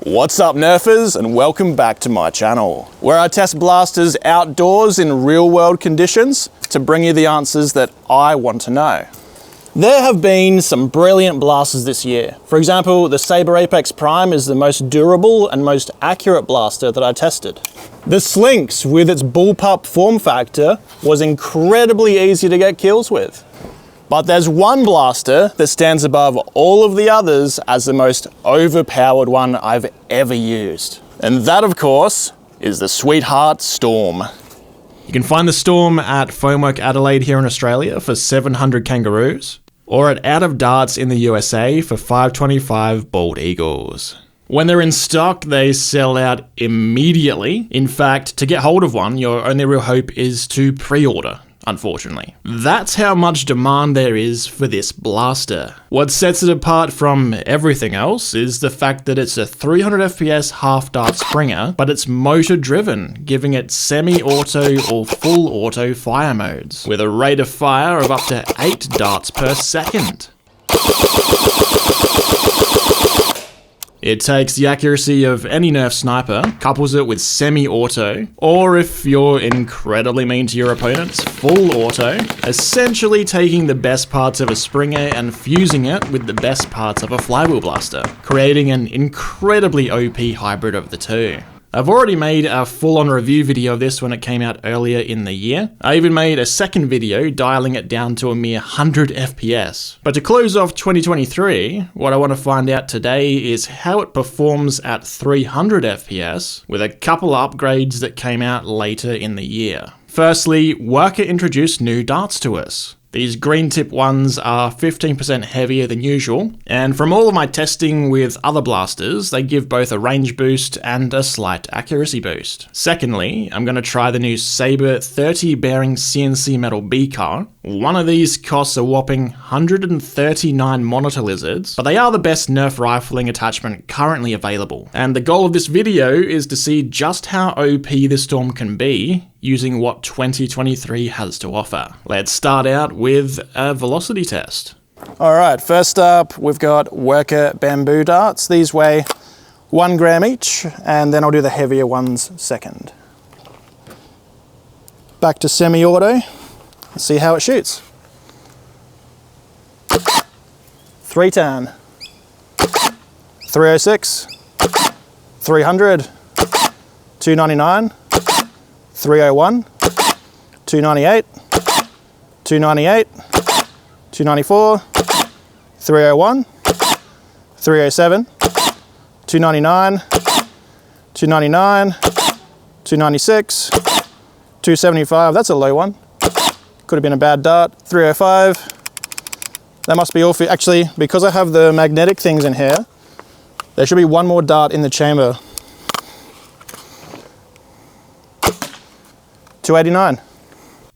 What's up Nerfers, and welcome back to my channel, where I test blasters outdoors in real world conditions to bring you the answers that I want to know. There have been some brilliant blasters this year. For example, the Sabre Apex Prime is the most durable and most accurate blaster that I tested. The Slinks, with its bullpup form factor, was incredibly easy to get kills with. But there's one blaster that stands above all of the others as the most overpowered one I've ever used. And that, of course, is the Sweetheart Storm. You can find the Storm at Foamwork Adelaide here in Australia for 700 kangaroos, or at Out of Darts in the USA for 525 bald eagles. When they're in stock, they sell out immediately. In fact, to get hold of one, your only real hope is to pre-order. Unfortunately. That's how much demand there is for this blaster. What sets it apart from everything else is the fact that it's a 300 FPS half-dart Springer, but it's motor-driven, giving it semi-auto or full auto fire modes, with a rate of fire of up to 8 darts per second. It takes the accuracy of any Nerf sniper, couples it with semi-auto, or if you're incredibly mean to your opponents, full auto, essentially taking the best parts of a Springer and fusing it with the best parts of a flywheel blaster, creating an incredibly OP hybrid of the two. I've already made a full-on review video of this when it came out earlier in the year. I even made a second video dialing it down to a mere 100 FPS. But to close off 2023, what I want to find out today is how it performs at 300 FPS with a couple of upgrades that came out later in the year. Firstly, Worker introduced new darts to us. These green tip ones are 15% heavier than usual, and from all of my testing with other blasters, they give both a range boost and a slight accuracy boost. Secondly, I'm going to try the new Sabre 30 bearing CNC metal BCAR. One of these costs a whopping 139 monitor lizards, but they are the best Nerf rifling attachment currently available. And the goal of this video is to see just how OP this Storm can be using what 2023 has to offer. Let's start out with a velocity test. All right, first up, we've got Worker bamboo darts. These weigh 1 gram each, and then I'll do the heavier ones second. Back to semi-auto. Let's see how it shoots. 310, 306, 300, 299, 301, 298, 298, 294, 301, 307, 299, 299, 296, 275, that's a low one. Could have been a bad dart. 305, that must be all for, actually, because I have the magnetic things in here, there should be one more dart in the chamber. 289.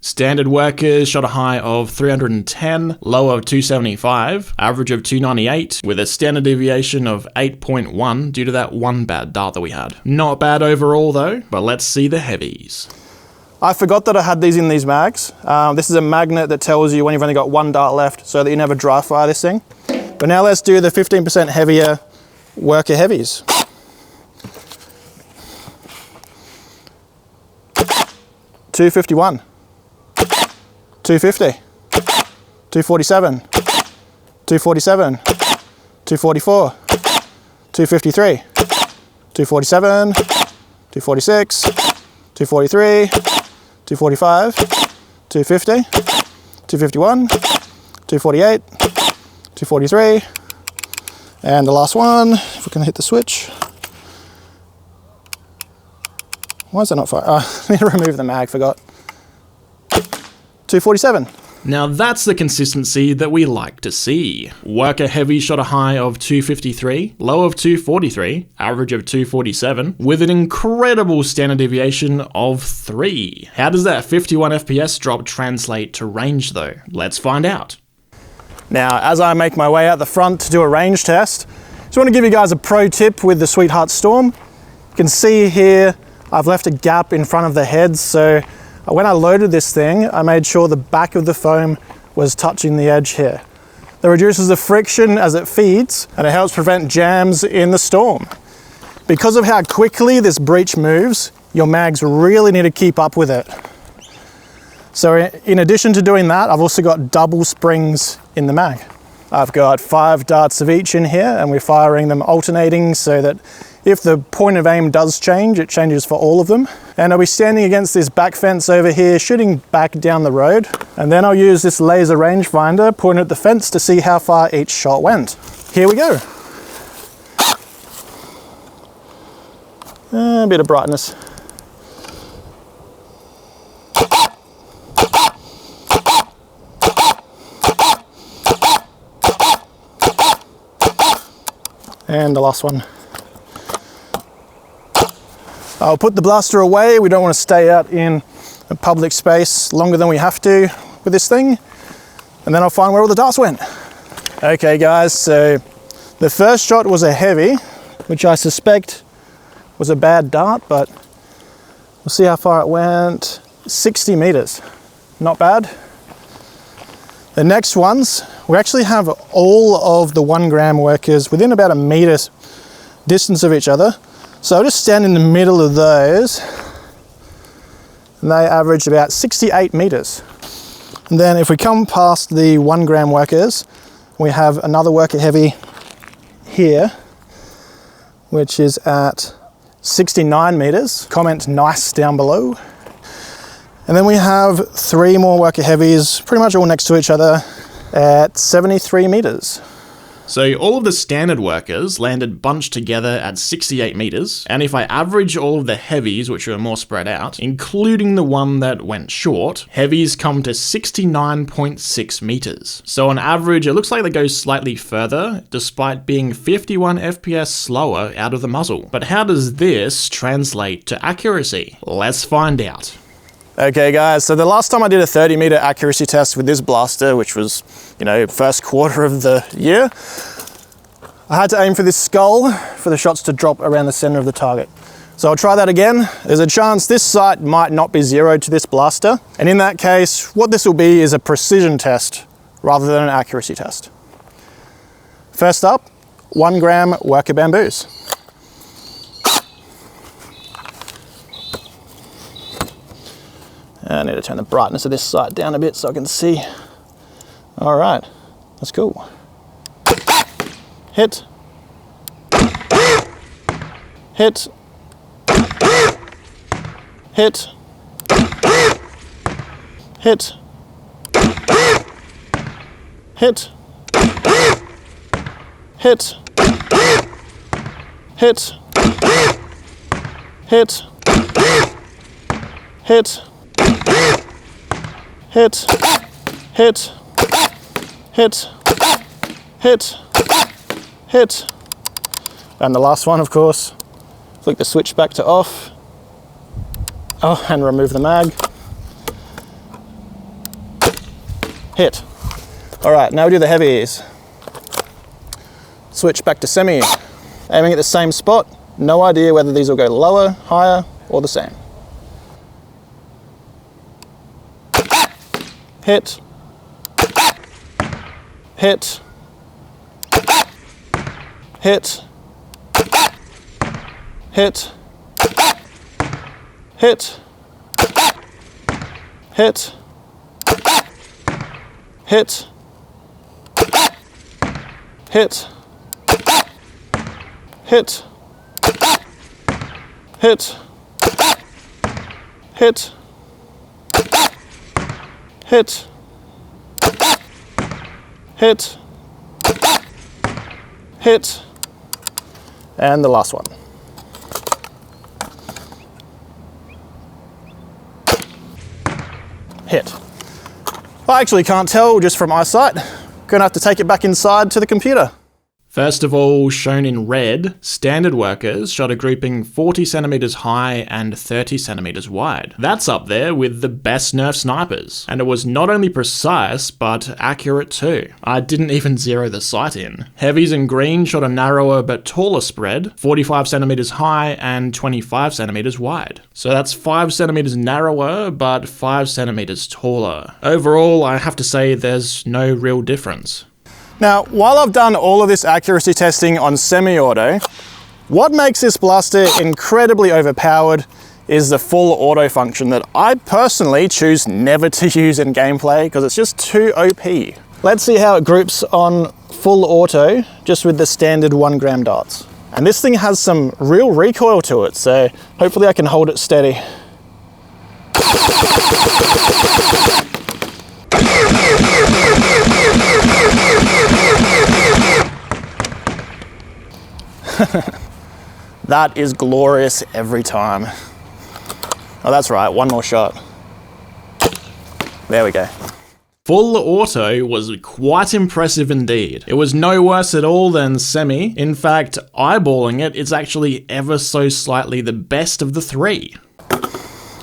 Standard Workers shot a high of 310, low of 275, average of 298, with a standard deviation of 8.1 due to that one bad dart that we had. Not bad overall though, but let's see the heavies. I forgot that I had these in these mags. This is a magnet that tells you when you've only got one dart left so that you never dry fire this thing. But now let's do the 15% heavier Worker Heavies. 251, 250, 247, 247, 244, 253, 247, 246, 243, 245, 250, 251, 248, 243, and the last one, if we can hit the switch. Why is that not fire? I need to remove the mag, forgot. 247. Now that's the consistency that we like to see. Worker Heavy shot a high of 253, low of 243, average of 247, with an incredible standard deviation of 3. How does that 51 FPS drop translate to range though? Let's find out. Now, as I make my way out the front to do a range test, just want to give you guys a pro tip with the Sweetheart Storm. You can see here, I've left a gap in front of the head, so when I loaded this thing, I made sure the back of the foam was touching the edge here. That reduces the friction as it feeds, and it helps prevent jams in the Storm. Because of how quickly this breech moves, your mags really need to keep up with it. So in addition to doing that, I've also got double springs in the mag. I've got 5 darts of each in here, and we're firing them alternating so that if the point of aim does change, it changes for all of them. And I'll be standing against this back fence over here, shooting back down the road. And then I'll use this laser rangefinder, point at the fence to see how far each shot went. Here we go. A bit of brightness. And the last one. I'll put the blaster away. We don't want to stay out in a public space longer than we have to with this thing. And then I'll find where all the darts went. Okay guys, so the first shot was a heavy, which I suspect was a bad dart, but we'll see how far it went. 60 meters, not bad. The next ones, we actually have all of the 1 gram workers within about a meter distance of each other. So I'll just stand in the middle of those, and they average about 68 meters. And then if we come past the 1 gram workers, we have another worker heavy here, which is at 69 meters. Comment nice down below. And then we have 3 more worker heavies, pretty much all next to each other at 73 meters. So all of the standard workers landed bunched together at 68 meters, and if I average all of the heavies, which are more spread out, including the one that went short, heavies come to 69.6 meters. So on average, it looks like they go slightly further, despite being 51 FPS slower out of the muzzle. But how does this translate to accuracy? Let's find out. Okay guys, so the last time I did a 30 meter accuracy test with this blaster, which was, first quarter of the year, I had to aim for this skull for the shots to drop around the center of the target. So I'll try that again. There's a chance this sight might not be zeroed to this blaster. And in that case, what this will be is a precision test rather than an accuracy test. First up, 1 gram worker bamboos. I need to turn the brightness of this sight down a bit so I can see. All right, that's cool. Hit. Hit. Hit. Hit. Hit. Hit. Hit. Hit. Hit. Hit, hit, hit, hit, hit. And the last one, of course. Flick the switch back to off. Oh, and remove the mag. Hit. All right, now we do the heavies. Switch back to semi. Aiming at the same spot. No idea whether these will go lower, higher, or the same. Hit, hit, hit, hit, hit, hit, hit, hit, hit, hit, hit, hit, hit, hit, and the last one. Hit. I actually can't tell just from eyesight. Gonna have to take it back inside to the computer. First of all, shown in red, standard workers shot a grouping 40 centimeters high and 30 centimeters wide. That's up there with the best Nerf snipers, and it was not only precise, but accurate too. I didn't even zero the sight in. Heavies in green shot a narrower but taller spread, 45 centimeters high and 25 centimeters wide. So that's 5 centimeters narrower, but 5 centimeters taller. Overall, I have to say there's no real difference. Now, while I've done all of this accuracy testing on semi-auto, What makes this blaster incredibly overpowered is the full auto function that I personally choose never to use in gameplay because it's just too OP. Let's see how it groups on full auto just with the standard 1 gram darts. And this thing has some real recoil to it, so hopefully I can hold it steady. That is glorious every time. Oh, that's right, one more shot. There we go. Full auto was quite impressive indeed. It was no worse at all than semi. In fact, eyeballing it, it's actually ever so slightly the best of the 3.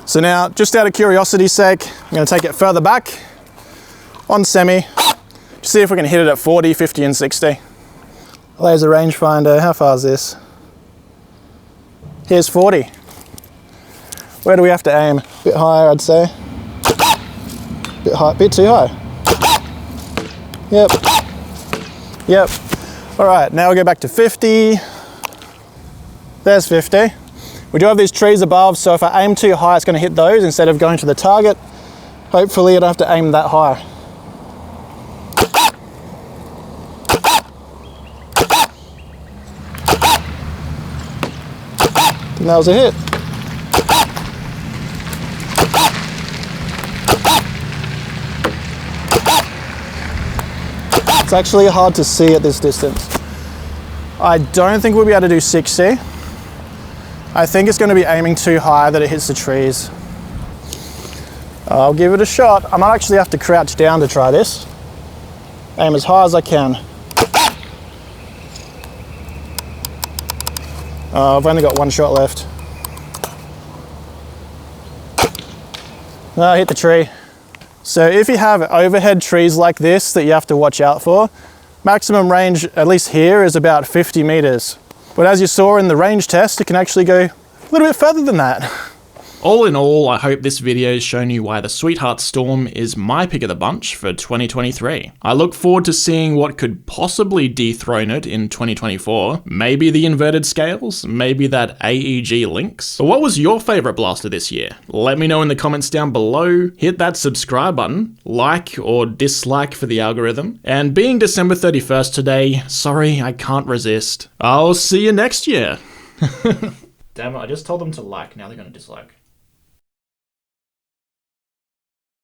So now, just out of curiosity's sake, I'm going to take it further back on semi, to see if we can hit it at 40, 50 and 60. Laser rangefinder, how far is this? Here's 40. Where do we have to aim? A bit higher, I'd say. Bit high, bit too high. Yep. Yep. All right, now we'll go back to 50. There's 50. We do have these trees above, so if I aim too high, it's going to hit those instead of going to the target. Hopefully I don't have to aim that high. And that was a hit. It's actually hard to see at this distance. I don't think we'll be able to do 60. I think it's going to be aiming too high that it hits the trees. I'll give it a shot. I might actually have to crouch down to try this. Aim as high as I can. I've only got one shot left. I hit the tree. So if you have overhead trees like this that you have to watch out for, maximum range, at least here, is about 50 meters. But as you saw in the range test, it can actually go a little bit further than that. All in all, I hope this video has shown you why the Sweetheart Storm is my pick of the bunch for 2023. I look forward to seeing what could possibly dethrone it in 2024. Maybe the inverted scales, maybe that AEG Lynx. But what was your favorite blaster this year? Let me know in the comments down below. Hit that subscribe button, like or dislike for the algorithm. And being December 31st today, sorry, I can't resist. I'll see you next year. Damn it, I just told them to like, now they're gonna dislike.